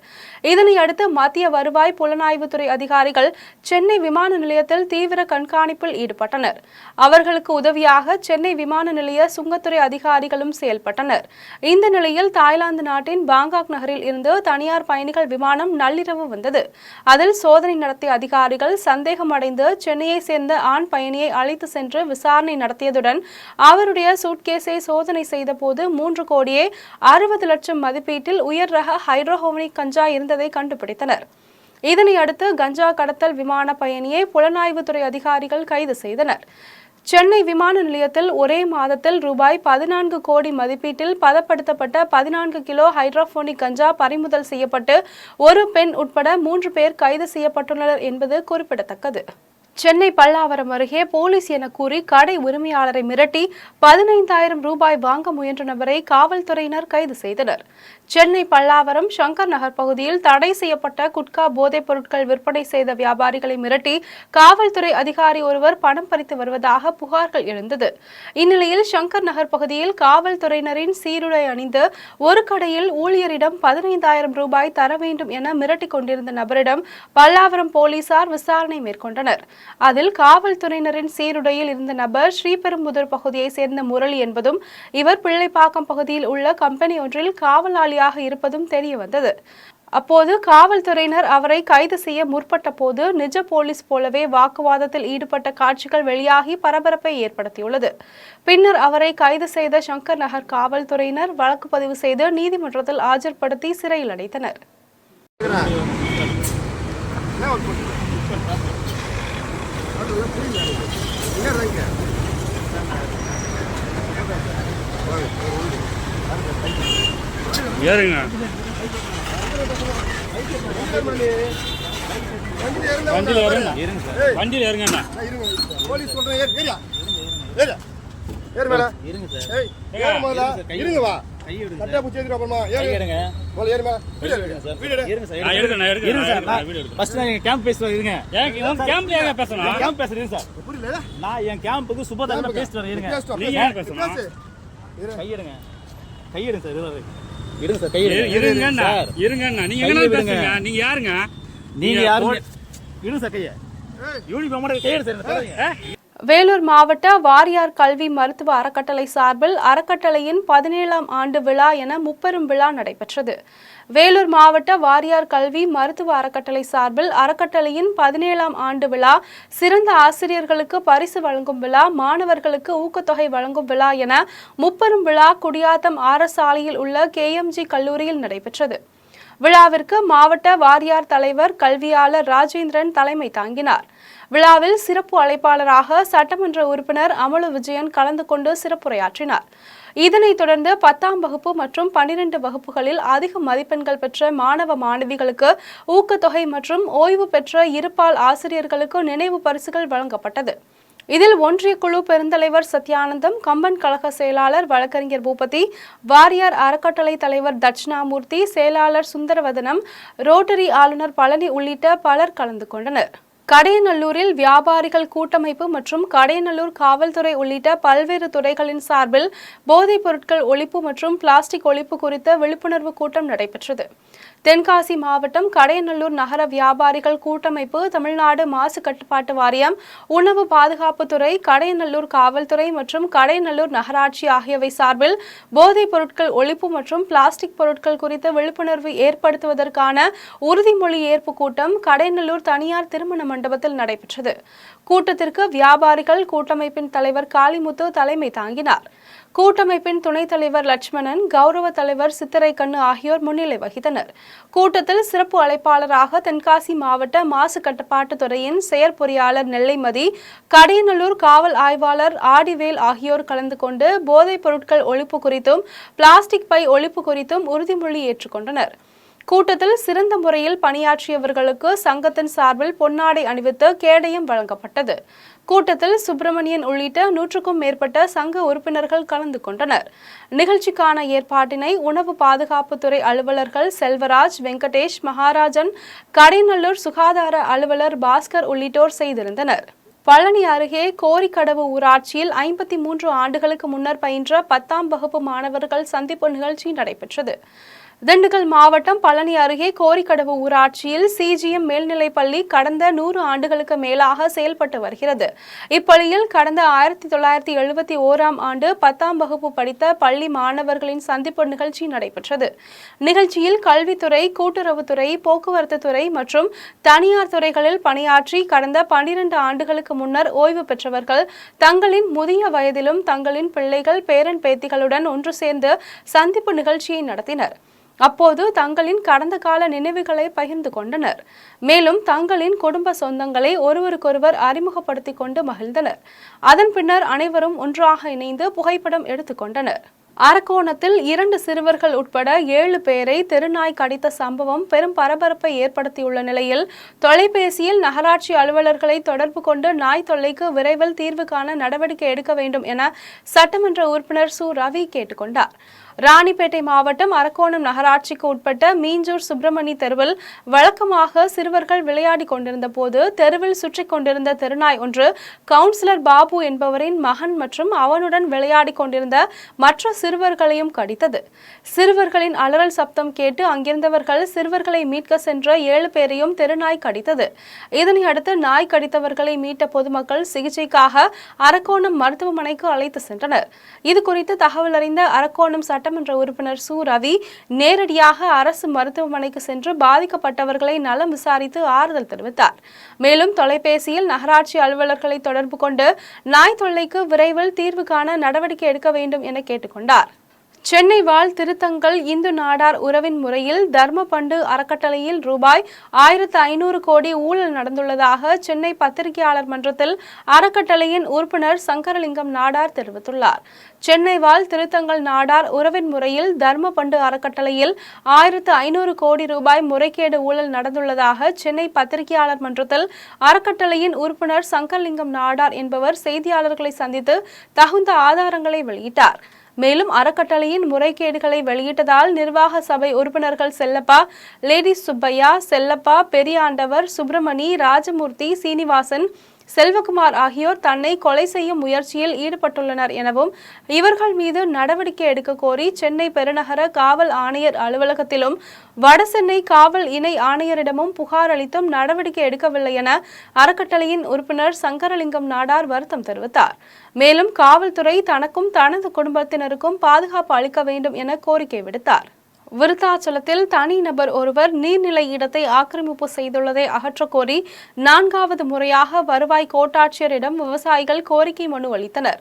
இதனையடுத்து மத்திய வருவாய் புலனாய்வுத்துறை அதிகாரிகள் சென்னை விமான நிலையத்தில் தீவிர கண்காணிப்பில் ஈடுபட்டனர். அவர்களுக்கு உதவியாக சென்னை விமான நிலைய சுங்கத்துறை அதிகாரிகளும் செயல்பட்டனர். இந்த நிலையில் தாய்லாந்து நாட்டின் பாங்காக் நகரில் இருந்து தனியார் பயணிகள் விமானம் நள்ளிரவு வந்தது. அதில் சோதனை நடத்திய அதிகாரிகள் சந்தேகமடைந்து சென்னையை சேர்ந்த ஆண் பயணியை அழைத்து சென்று விசாரணை நடத்தியதுடன் அவருடைய சூட்கேஸை சோதனை செய்த போது 3,60,00,000 மதிப்பீட்டில் உயர் ரக ஹைட்ரோபோனிக் கஞ்சா இருந்ததை கண்டுபிடித்தனர். இதனையடுத்து கஞ்சா கடத்தல் விமான பயணியை புலனாய்வுத்துறை அதிகாரிகள் கைது செய்தனர். சென்னை விமான நிலையத்தில் ஒரே மாதத்தில் ரூபாய் 14 கோடி மதிப்பீட்டில் பதப்படுத்தப்பட்ட 14 கிலோ ஹைட்ரோபோனிக் கஞ்சா பறிமுதல் செய்யப்பட்டு ஒரு பெண் உட்பட 3 பேர் கைது செய்யப்பட்டுள்ளனர் என்பது குறிப்பிடத்தக்கது. சென்னை பல்லாவரம் அருகே போலீஸ் என கூறி கடை உரிமையாளரை மிரட்டி 15,000 ரூபாய் வாங்க முயன்ற நபரை காவல்துறையினர் கைது செய்தனர். சென்னை பல்லாவரம் சங்கர் நகர் பகுதியில் தடை செய்யப்பட்ட குட்கா போதைப் பொருட்கள் விற்பனை செய்த வியாபாரிகளை மிரட்டி காவல்துறை அதிகாரி ஒருவர் பணம் பறித்து வருவதாக புகார்கள் எழுந்தது. இந்நிலையில் சங்கர் நகர் பகுதியில் காவல்துறையினரின் சீருடை அணிந்து ஒரு கடையில் ஊழியரிடம் 15,000 ரூபாய் தர வேண்டும் என மிரட்டி கொண்டிருந்த நபரிடம் பல்லாவரம் போலீசார் விசாரணை மேற்கொண்டனர். அதில் காவல்துறையினரின் சீருடையில் இருந்த நபர் ஸ்ரீபெரும்புதூர் பகுதியை சேர்ந்த முரளி என்பதும் இவர் பிள்ளைப்பாக்கம் பகுதியில் உள்ள கம்பெனி ஒன்றில் காவலாளியாக இருப்பதும் தெரிய வந்தது. அப்போது காவல்துறையினர் அவரை கைது செய்ய முற்பட்ட போது நிஜ போலீஸ் போலவே வாக்குவாதத்தில் ஈடுபட்ட காட்சிகள் வெளியாகி பரபரப்பை ஏற்படுத்தியுள்ளது. பின்னர் அவரை கைது செய்த சங்கர் நகர் காவல்துறையினர் வழக்கு பதிவு செய்து நீதிமன்றத்தில் ஆஜர்படுத்தி சிறையில் அடைத்தனர். ஏறுங்க வண்டியில் ஏறுங்க போலீஸ் சொல்றேன் ஏறியா ஏறு ஏறு மேல இருங்க சார் ஏய் ஏறு முதல்ல இருங்க வா கட்டா புடிச்சு ஏறு அப்புறமா ஏறுங்க போல ஏறு மேல வீடியோ இருங்க சார் இருங்க சார் வீடியோ எடுங்க ஃபர்ஸ்ட் நான் கேம்ப் பேசுறேன் இருங்க ஏன் கேம்ப்ல ஏங்க பேசணும் கேம்ப் பேசுறேன் சார் புரியல நான் என் கேம்புக்கு சுபதான பேசிட்டு வரேன் இருங்க நீங்க ஏன் பேசணும் கையிடுங்க சார் இருங்க சார் இருங்க நீங்க என்ன பேசுறீங்க நீங்க யாருங்க இருங்க சார் கைய யூனிஃபார்மோட கையிடு சார். வேலூர் மாவட்ட வாரியார் கல்வி மருத்துவ அறக்கட்டளை சார்பில் அறக்கட்டளையின் 17ஆம் ஆண்டு விழா என முப்பெரும் விழா நடைபெற்றது. வேலூர் மாவட்ட வாரியார் கல்வி மருத்துவ அறக்கட்டளை சார்பில் அறக்கட்டளையின் 17ஆம் ஆண்டு விழா, சிறந்த ஆசிரியர்களுக்கு பரிசு வழங்கும் விழா, மாணவர்களுக்கு ஊக்கத்தொகை வழங்கும் விழா என முப்பெரும் விழா குடியாத்தம் ஆர்எஸ் சாலையில் உள்ள KMG கல்லூரியில் நடைபெற்றது. விழாவிற்கு மாவட்ட வாரியார் தலைவர் கல்வியாளர் ராஜேந்திரன் தலைமை தாங்கினார். விழாவில் சிறப்பு அழைப்பாளராக சட்டமன்ற உறுப்பினர் அமலு விஜயன் கலந்து கொண்டு சிறப்புரையாற்றினார். இதனைத் தொடர்ந்து 10ஆம் வகுப்பு மற்றும் 12 வகுப்புகளில் அதிக மதிப்பெண்கள் பெற்ற மாணவ மாணவிகளுக்கு ஊக்கத்தொகை மற்றும் ஓய்வு பெற்ற இருபால் ஆசிரியர்களுக்கு நினைவு பரிசுகள் வழங்கப்பட்டது. இதில் ஒன்றிய குழு பெருந்தலைவர் சத்யானந்தம், கம்பன் கழக செயலாளர் வழக்கறிஞர் பூபதி, வாரியார் அறக்கட்டளை தலைவர் தட்சிணாமூர்த்தி, செயலாளர் சுந்தரவதனம், ரோட்டரி ஆளுநர் பழனி உள்ளிட்ட பலர் கலந்து கொண்டனர். கடையநல்லூரில் வியாபாரிகள் கூட்டமைப்பு மற்றும் கடையநல்லூர் காவல்துறை உள்ளிட்ட பல்வேறு துறைகளின் சார்பில் போதைப் பொருட்கள் ஒழிப்பு மற்றும் பிளாஸ்டிக் ஒழிப்பு குறித்த விழிப்புணர்வு கூட்டம் நடைபெற்றது. தென்காசி மாவட்டம் கடையநல்லூர் நகர வியாபாரிகள் கூட்டமைப்பு, தமிழ்நாடு மாசு கட்டுப்பாட்டு வாரியம், உணவு பாதுகாப்புத்துறை, கடையநல்லூர் காவல்துறை மற்றும் கடையநல்லூர் நகராட்சி ஆகியவை சார்பில் போதைப் பொருட்கள் ஒழிப்பு மற்றும் பிளாஸ்டிக் பொருட்கள் குறித்த விழிப்புணர்வு ஏற்படுத்துவதற்கான உறுதிமொழி ஏற்பு கூட்டம் கடையநல்லூர் தனியார் திருமண மண்டபத்தில் நடைபெற்றது. கூட்டத்திற்கு வியாபாரிகள் கூட்டமைப்பின் தலைவர் காளிமுத்து தலைமை தாங்கினார். கூட்டமைப்பின் துணைத் தலைவர் லட்சுமணன், கௌரவ தலைவர் சித்திரை கண்ணு ஆகியோர் முன்னிலை வகித்தனர். கூட்டத்தில் சிறப்பு அழைப்பாளராக தென்காசி மாவட்ட மாசு கட்டுப்பாட்டு துறையின் செயற்பொறியாளர் நெல்லைமதி, கடையநல்லூர் காவல் ஆய்வாளர் ஆடிவேல் ஆகியோர் கலந்து கொண்டு போதைப் பொருட்கள் ஒழிப்பு குறித்தும் பிளாஸ்டிக் பை ஒழிப்பு குறித்தும் உறுதிமொழி ஏற்றுக்கொண்டனர். கூட்டத்தில் சிறந்த முறையில் பணியாற்றியவர்களுக்கு சங்கத்தின் சார்பில் பொன்னாடை அணிவித்து கேடயம் வழங்கப்பட்டது. கூட்டத்தில் சுப்பிரமணியன் உள்ளிட்ட 100க்கும் மேற்பட்ட சங்க உறுப்பினர்கள் கலந்து கொண்டனர். நிகழ்ச்சிக்கான ஏற்பாட்டினை உணவு பாதுகாப்புத்துறை அலுவலர்கள் செல்வராஜ், வெங்கடேஷ், மகாராஜன், கடையநல்லூர் சுகாதார அலுவலர் பாஸ்கர் உள்ளிட்டோர் செய்திருந்தனர். பழனி அருகே கோரிக்கடவு ஊராட்சியில் 53 ஆண்டுகளுக்கு முன்னர் பயின்ற 10ஆம் வகுப்பு மாணவர்கள் சந்திப்பு நிகழ்ச்சி நடைபெற்றது. திண்டுக்கல் மாவட்டம் பழனி அருகே கோரிக்கடவு ஊராட்சியில் சிஜிஎம் மேல்நிலைப்பள்ளி கடந்த 100 ஆண்டுகளுக்கு மேலாக செயல்பட்டு வருகிறது. இப்பள்ளியில் கடந்த 1971ஆம் ஆண்டு 10ஆம் வகுப்பு படித்த பள்ளி மாணவர்களின் சந்திப்பு நிகழ்ச்சி நடைபெற்றது. நிகழ்ச்சியில் கல்வித்துறை, கூட்டுறவுத்துறை, போக்குவரத்து துறை மற்றும் தனியார் துறைகளில் பணியாற்றி கடந்த 12 ஆண்டுகளுக்கு முன்னர் ஓய்வு பெற்றவர்கள் தங்களின் முதிய வயதிலும் தங்களின் பிள்ளைகள், பேரன் பேத்திகளுடன் ஒன்று சேர்ந்து சந்திப்பு நிகழ்ச்சியை நடத்தினர். அப்போது தங்களின் கடந்த கால நினைவுகளை பகிர்ந்து கொண்டனர். மேலும் தங்களின் குடும்ப சொந்தங்களை ஒருவருக்கொருவர் அறிமுகப்படுத்திக் கொண்டு மகிழ்ந்தனர். அதன் பின்னர் அனைவரும் ஒன்றாக இணைந்து புகைப்படம் எடுத்துக்கொண்டனர். அரக்கோணத்தில் 2 சிறுவர்கள் உட்பட 7 பேரை தெருநாய் கடித்த சம்பவம் பெரும் பரபரப்பை ஏற்படுத்தியுள்ள நிலையில் தொலைபேசியில் நகராட்சி அலுவலர்களை தொடர்பு கொண்டு நாய் தொல்லைக்கு விரைவில் தீர்வு காண நடவடிக்கை எடுக்க வேண்டும் என சட்டமன்ற உறுப்பினர் சு. ரவி கேட்டுக்கொண்டார். ராணிப்பேட்டை மாவட்டம் அரக்கோணம் நகராட்சிக்கு உட்பட்ட மீஞ்சூர் சுப்பிரமணி தெருவில் வழக்கமாக சிறுவர்கள் விளையாடி கொண்டிருந்த போது தெருவில் சுற்றி கொண்டிருந்த தெருநாய் ஒன்று கவுன்சிலர் பாபு என்பவரின் மகன் மற்றும் அவனுடன் விளையாடி கொண்டிருந்த மற்ற சிறுவர்களையும் கடித்தது. சிறுவர்களின் அலறல் சப்தம் கேட்டு அங்கிருந்தவர்கள் சிறுவர்களை மீட்க சென்ற 7 பேரையும் தெருநாய் கடித்தது. இதனை அடுத்து நாய் கடித்தவர்களை மீட்ட பொதுமக்கள் சிகிச்சைக்காக அரக்கோணம் மருத்துவமனைக்கு அழைத்து சென்றனர். இதுகுறித்து தகவல் அறிந்த அரக்கோணம் சட்டமன்ற உறுப்பினர் சு. ரவி நேரடியாக அரசு மருத்துவமனைக்கு சென்று பாதிக்கப்பட்டவர்களை நலம் விசாரித்து ஆறுதல் தெரிவித்தார். மேலும் தொலைபேசியில் நகராட்சி அலுவலர்களை தொடர்பு கொண்டு நாய் தொல்லைக்கு விரைவில் தீர்வு காண நடவடிக்கை எடுக்க வேண்டும் என கேட்டுக்கொண்டார். சென்னை வாழ் திருத்தங்கள் இந்து நாடார் உறவின் முறையில் தர்மபண்டு அறக்கட்டளையில் ரூபாய் 1500 கோடி ஊழல் நடந்துள்ளதாக சென்னை பத்திரிகையாளர் மன்றத்தில் அறக்கட்டளையின் உறுப்பினர் சங்கரலிங்கம் நாடார் தெரிவித்துள்ளார். சென்னை வாழ் திருத்தங்கள் நாடார் உறவின் முறையில் தர்மபண்டு அறக்கட்டளையில் 1500 கோடி ரூபாய் முறைகேடு ஊழல் நடந்துள்ளதாக சென்னை பத்திரிகையாளர் மன்றத்தில் அறக்கட்டளையின் உறுப்பினர் சங்கரலிங்கம் நாடார் என்பவர் செய்தியாளர்களை சந்தித்து தகுந்த ஆதாரங்களை வெளியிட்டார். மேலும் அறக்கட்டளையின் முறைகேடுகளை வெளியிட்டதால் நிர்வாக சபை உறுப்பினர்கள் செல்லப்பா, லேடி சுப்பையா, செல்லப்பா, பெரியாண்டவர், சுப்பிரமணி, ராஜமூர்த்தி, சீனிவாசன், செல்வகுமார் ஆகியோர் தன்னை கொலை செய்யும் முயற்சியில் ஈடுபட்டுள்ளனர் எனவும் இவர்கள் மீது நடவடிக்கை எடுக்க கோரி சென்னை பெருநகர காவல் ஆணையர் அலுவலகத்திலும் வடசென்னை காவல் இணை ஆணையரிடமும் புகார் அளித்தும் நடவடிக்கை எடுக்கவில்லை என அறக்கட்டளையின் உறுப்பினர் சங்கரலிங்கம் நாடார் வருத்தம் தெரிவித்தார். மேலும் காவல்துறை தனக்கும் தனது குடும்பத்தினருக்கும் பாதுகாப்பு அளிக்க வேண்டும் என கோரிக்கை விடுத்தார். விருத்தாச்சலத்தில் தனிநபர் ஒருவர் நீர்நிலை இடத்தை ஆக்கிரமிப்பு செய்துள்ளதை அகற்றக்கோரி 4வது முறையாக வருவாய் கோட்டாட்சியரிடம் விவசாயிகள் கோரிக்கை மனு அளித்தனர்.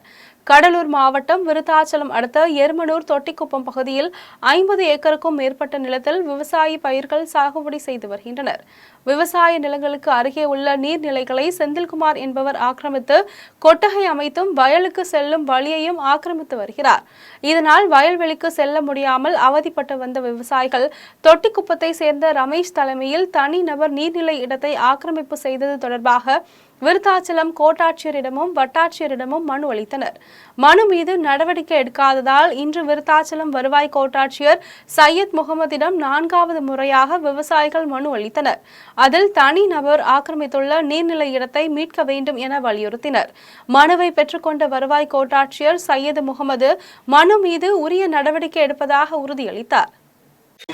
கடலூர் மாவட்டம் விருத்தாச்சலம் அடுத்த எருமனூர் தொட்டிக்குப்பம் பகுதியில் 50 ஏக்கருக்கும் மேற்பட்ட நிலத்தில் விவசாய பயிர்கள் சாகுபடி செய்து வருகின்றனர். விவசாய நிலங்களுக்கு அருகே உள்ள நீர்நிலைகளை செந்தில்குமார் என்பவர் ஆக்கிரமித்து கொட்டகை அமைத்தும் வயலுக்கு செல்லும் வழியையும் ஆக்கிரமித்து வருகிறார். இதனால் வயல்வெளிக்கு செல்ல முடியாமல் அவதிப்பட்டு வந்த விவசாயிகள் தொட்டிக்குப்பத்தை சேர்ந்த ரமேஷ் தலைமையில் தனிநபர் நீர்நிலை இடத்தை ஆக்கிரமிப்பு செய்தது தொடர்பாக விருத்தாச்சலம் கோட்டாட்சியரிடமும் வட்டாட்சியரிடமும் மனு அளித்தனர். மனு மீது நடவடிக்கை எடுக்காததால் இன்று விருத்தாச்சலம் வருவாய் கோட்டாட்சியர் சையத் முகமதிடம் 4வது முறையாக விவசாயிகள் மனு அளித்தனர். அதில் தனி நபர் ஆக்கிரமித்துள்ள நீர்நிலை இடத்தை மீட்க வேண்டும் என வலியுறுத்தினர். மனுவை பெற்றுக்கொண்ட வருவாய் கோட்டாட்சியர் சையத் முகமது மனு மீது உரிய நடவடிக்கை எடுப்பதாக உறுதியளித்தார்.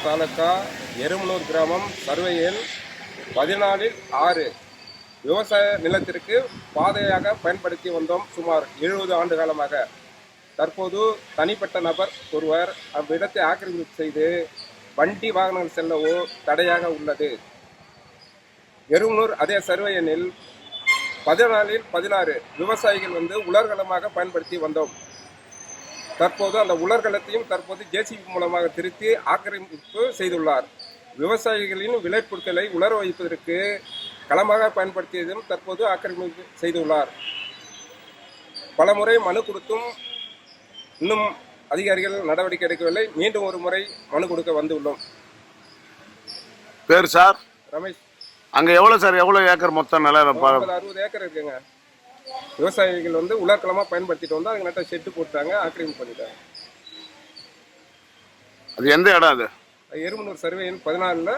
தாலுகா எருமனூர் கிராமம் சர்வேயில் 14/6 விவசாய நிலத்திற்கு பாதையாக பயன்படுத்தி வந்தோம். சுமார் 70 ஆண்டு காலமாக. தற்போது தனிப்பட்ட நபர் ஒருவர் அவ்விடத்தை ஆக்கிரமிப்பு செய்து வண்டி வாகனங்கள் செல்லவோ தடையாக உள்ளது. எருமனூர் அதே சர்வே எண்ணில் 14/16 விவசாயிகள் உலர்களமாக பயன்படுத்தி வந்தோம். தற்போது அந்த உலர்களத்தையும் ஜேசிபி மூலமாக திருத்தி ஆக்கிரமிப்பு செய்துள்ளார். விவசாயிகளின் விளைபொருட்களை உலர வைப்பதற்கு களமாக பயன்படுத்தியதும் தற்போது ஆக்கிரமிப்பு செய்துள்ளார். பலமுறை மனு கொடுத்தும் இன்னும் அதிகாரிகள் நடவடிக்கை எடுக்கவில்லை. மீண்டும் ஒரு முறை மனு கொடுக்க வந்துள்ளோம். பேர் சார் ரமேஷ். அங்க எவ்வளவு சார், எவ்வளவு ஏக்கர் மொத்தம் நிலம்? 60 ஏக்கர் இருக்குங்க. விவசாயிகள் உலர்களமா பயன்படுத்திட்டு வந்து அதுக்கு நட்ட ஷெட்டு போட்டாங்க, ஆக்கிரமிப்பு பண்ணிட்டாங்க. அது எந்த இடம்? அது எருமனூர் சர்வே எண் 14.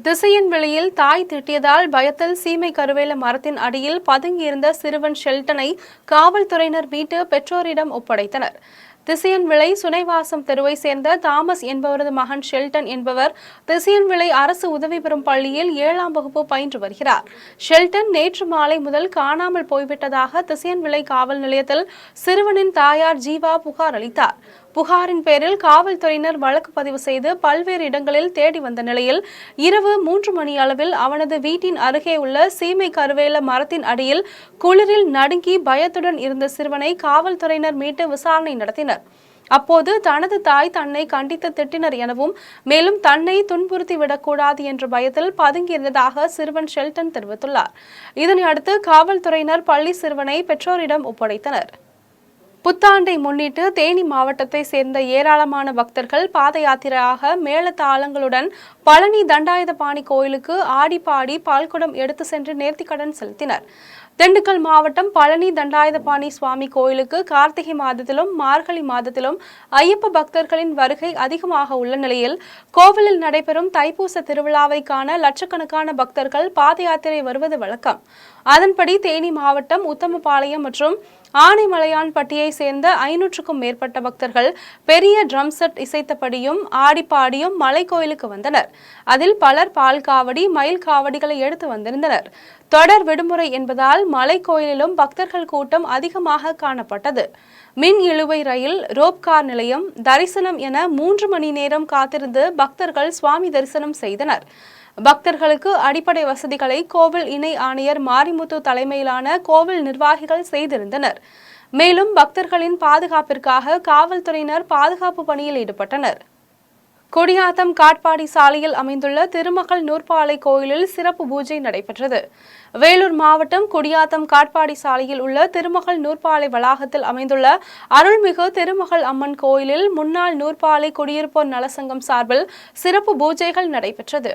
திசையின் வெளியில் தாய் திட்டியதால் பயத்தில் சீமை கருவேல மரத்தின் அடியில் பதுங்கியிருந்த சிறுவன் ஷெல்டனை காவல்துறையினர் மீட்டு பெற்றோரிடம் ஒப்படைத்தனர். திசையன்விளை சுனைவாசம் தெருவை சேர்ந்த தாமஸ் என்பவரது மகன் ஷெல்டன் என்பவர் திசையன்விளை அரசு உதவி பெறும் பள்ளியில் 7ஆம் வகுப்பு பயின்று வருகிறார். ஷெல்டன் நேற்று மாலை முதல் காணாமல் போய்விட்டதாக திசையன்விளை காவல் நிலையத்தில் சிறுவனின் தாயார் ஜீவா புகார் அளித்தார். புகாரின் பேரில் காவல்துறையினர் வழக்கு பதிவு செய்து பல்வேறு இடங்களில் தேடி வந்த நிலையில் இரவு 3 மணி அளவில் அவனது வீட்டின் அருகே உள்ள சீமை கருவேல மரத்தின் அடியில் குளிரில் நடுங்கி பயத்துடன் இருந்த சிறுவனை காவல்துறையினர் மீட்டு விசாரணை நடத்தினர். அப்போது தனது தாய் தன்னை கண்டித்து திட்டினர் எனவும் மேலும் தன்னை துன்புறுத்தி விடக்கூடாது என்ற பயத்தில் பதுங்கியிருந்ததாக சிறுவன் ஷெல்டன் தெரிவித்துள்ளார். இதனையடுத்து காவல்துறையினர் பள்ளி சிறுவனை பெற்றோரிடம் ஒப்படைத்தனர். புத்தாண்டை முன்னிட்டு தேனி மாவட்டத்தை சேர்ந்த ஏராளமான பக்தர்கள் பாத யாத்திரையாக மேளதாளங்களுடன் பழனி தண்டாயுதபாணி கோயிலுக்கு ஆடிப்பாடி பால்குடம் எடுத்து சென்று நேர்த்திக்கடன் செலுத்தினர். திண்டுக்கல் மாவட்டம் பழனி தண்டாயுதபாணி சுவாமி கோயிலுக்கு கார்த்திகை மாதத்திலும் மார்கழி மாதத்திலும் ஐயப்ப பக்தர்களின் வருகை அதிகமாக உள்ள நிலையில் கோவிலில் நடைபெறும் தைப்பூச திருவிழாவை காண லட்சக்கணக்கான பக்தர்கள் பாத யாத்திரை வருவது வழக்கம். அதன்படி தேனி மாவட்டம் உத்தமபாளையம் மற்றும் ஆனைமலையான்பட்டியை சேர்ந்த 500க்கும் மேற்பட்ட பக்தர்கள் பெரிய ட்ரம் செட் இசைத்தபடியும் ஆடிப்பாடியும் மலை கோயிலுக்கு வந்தனர். அதில் பலர் பால் காவடி, மயில் காவடிகளை எடுத்து வந்திருந்தனர். தொடர் விடுமுறை என்பதால் மலை கோயிலிலும் பக்தர்கள் கூட்டம் அதிகமாக காணப்பட்டது. மின் இழுவை ரயில், ரோப் கார் நிலையம், தரிசனம் என 3 மணி நேரம் காத்திருந்து பக்தர்கள் சுவாமி தரிசனம் செய்தனர். பக்தர்களுக்கு அடிப்படை வசதிகளை கோவில் இணை ஆணையர் மாரிமுத்து தலைமையிலான கோவில் நிர்வாகிகள் செய்திருந்தனர். மேலும் பக்தர்களின் பாதுகாப்பிற்காக காவல்துறையினர் பாதுகாப்பு பணியில் ஈடுபட்டனர். குடியாத்தம் காட்பாடி சாலையில் அமைந்துள்ள திருமகள் நூற்பாலை கோயிலில் சிறப்பு பூஜை நடைபெற்றது. வேலூர் மாவட்டம் குடியாத்தம் காட்பாடி சாலையில் உள்ள திருமகள் நூற்பாலை வளாகத்தில் அமைந்துள்ள அருள்மிகு திருமகள் அம்மன் கோயிலில் முன்னாள் நூற்பாலை குடியிருப்போர் நலசங்கம் சார்பில் சிறப்பு பூஜைகள் நடைபெற்றது.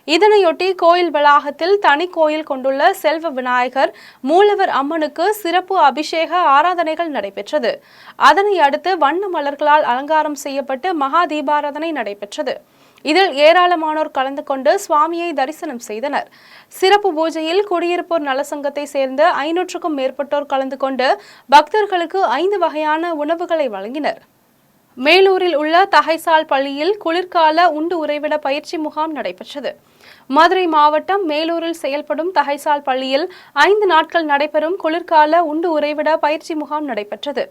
இதனையொட்டி கோயில் வளாகத்தில் தனி கோயில் கொண்டுள்ள செல்வ விநாயகர், மூலவர் அம்மனுக்கு சிறப்பு அபிஷேக ஆராதனைகள் நடைபெற்றது. அதனை அடுத்து வண்ண மலர்களால் அலங்காரம் செய்யப்பட்டு மகா தீபாராதனை நடைபெற்றது. இதில் ஏராளமானோர் கலந்து கொண்டு சுவாமியை தரிசனம் செய்தனர். சிறப்பு பூஜையில் குடியிருப்போர் நலசங்கத்தை சேர்ந்த 500க்கும் மேற்பட்டோர் கலந்து கொண்டு பக்தர்களுக்கு 5 வகையான உணவுகளை வழங்கினர். மேலூரில் உள்ள தகைசால் பள்ளியில் குளிர்கால உண்டு உறைவிட பயிற்சி முகாம் நடைபெற்றது. மதுரை மாவட்டம் மேலூரில் செயல்படும் தகைசால் பள்ளியில் 5 நாட்கள் நடைபெறும் குளிர்கால உண்டு உறைவிட பயிற்சி முகாம் நடைபெற்றது.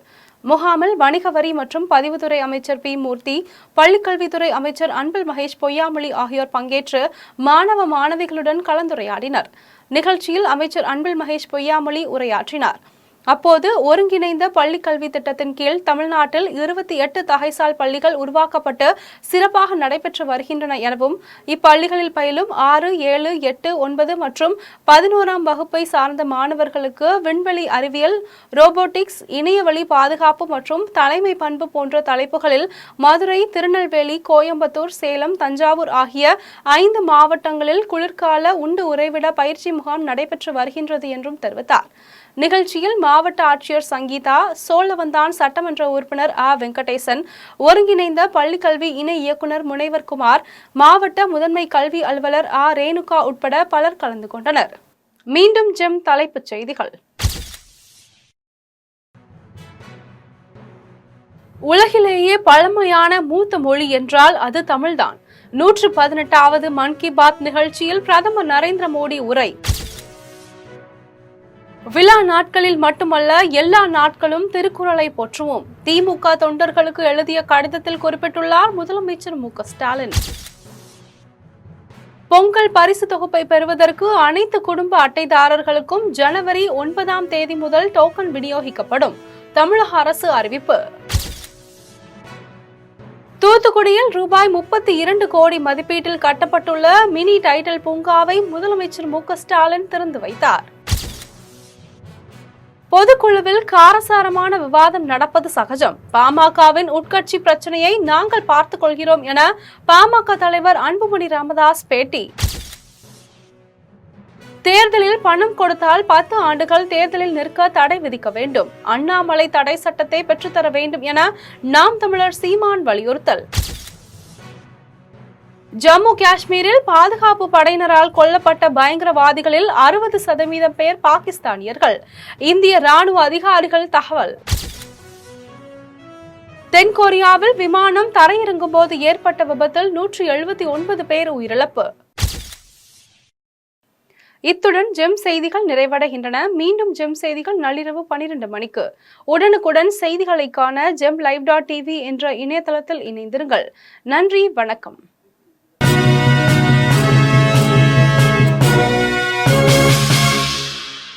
முகாமில் வணிக வரி மற்றும் பதிவுத்துறை அமைச்சர் பி. மூர்த்தி, பள்ளிக்கல்வித்துறை அமைச்சர் அன்பில் மகேஷ் பொய்யாமொழி ஆகியோர் பங்கேற்று மாணவ மாணவிகளுடன் கலந்துரையாடினர். நிகழ்ச்சியில் அமைச்சர் அன்பில் மகேஷ் பொய்யாமொழி உரையாற்றினார். அப்போது ஒருங்கிணைந்த பள்ளி கல்வி திட்டத்தின் கீழ் தமிழ்நாட்டில் 28 தகைசால் பள்ளிகள் உருவாக்கப்பட்டு சிறப்பாக நடைபெற்று வருகின்றன எனவும் இப்பள்ளிகளில் பயிலும் 6, 7, 8, 9 மற்றும் 11ஆம் வகுப்பை சார்ந்த மாணவர்களுக்கு விண்வெளி அறிவியல், ரோபோட்டிக்ஸ், இணையவழி பாதுகாப்பு மற்றும் தலைமை பண்பு போன்ற தலைப்புகளில் மதுரை, திருநெல்வேலி, கோயம்புத்தூர், சேலம், தஞ்சாவூர் ஆகிய 5 மாவட்டங்களில் குளிர்கால உண்டு உறைவிட பயிற்சி முகாம் நடைபெற்று வருகின்றது என்றும் தெரிவித்தார். நிகழ்ச்சியில் மாவட்ட ஆட்சியர் சங்கீதா, சோழவந்தான் சட்டமன்ற உறுப்பினர் ஆ. வெங்கடேசன், ஒருங்கிணைந்த பள்ளிக்கல்வி இணை இயக்குநர் முனைவர் குமார், மாவட்ட முதன்மை கல்வி அலுவலர் ஆ. ரேணுகா உட்பட பலர் கலந்து கொண்டனர். மீண்டும் ஜெம் தலைப்புச் செய்திகள். உலகிலேயே பழமையான மூத்த மொழி என்றால் அது தமிழ்தான். 118வது மன் கி பாத் நிகழ்ச்சியில் பிரதமர் நரேந்திர மோடி உரை. விழா நாட்களில் மட்டுமல்ல, எல்லா நாட்களும் திருக்குறளை போற்றுவோம். திமுக தொண்டர்களுக்கு எழுதிய கடிதத்தில் குறிப்பிட்டுள்ளார் முதலமைச்சர் மு. ஸ்டாலின். பொங்கல் பரிசு தொகுப்பை பெறுவதற்கு அனைத்து குடும்ப அட்டைதாரர்களுக்கும் ஜனவரி 9ஆம் தேதி முதல் டோக்கன் விநியோகிக்கப்படும். தமிழக அரசு அறிவிப்பு. தூத்துக்குடியில் ரூபாய் 32 கோடி மதிப்பீட்டில் கட்டப்பட்டுள்ள மினி டைட்டில் பூங்காவை முதலமைச்சர் மு. ஸ்டாலின் திறந்து வைத்தார். பொதுக்குழுவில் காரசாரமான விவாதம் நடப்பது சகஜம். பாமகவின் உட்கட்சி பிரச்சனையை நாங்கள் பார்த்துக் கொள்கிறோம் என பாமக தலைவர் அன்புமணி ராமதாஸ் பேட்டி. தேர்தலில் பணம் கொடுத்தால் 10 ஆண்டுகள் தேர்தலில் நிற்க தடை விதிக்க வேண்டும். அண்ணாமலை தடை சட்டத்தை பெற்றுத்தர வேண்டும் என நாம் தமிழர் சீமான் வலியுறுத்தல். ஜம்மு காஷ்மீரில் பாதுகாப்பு படையினரால் கொல்லப்பட்ட பயங்கரவாதிகளில் 60% பேர் பாகிஸ்தானியர்கள். இந்திய ராணுவ அதிகாரிகள் தகவல். தென்கொரியாவில் விமானம் தரையிறங்கும் போது ஏற்பட்ட விபத்தில் 179 பேர் உயிரிழப்பு. இத்துடன் ஜெம் செய்திகள் நிறைவடைகின்றன. மீண்டும் ஜெம் செய்திகள் நள்ளிரவு 12 மணிக்கு. உடனுக்குடன் செய்திகளை காண GemLive.tv என்ற இணையதளத்தில் இணைந்திருங்கள். நன்றி, வணக்கம்.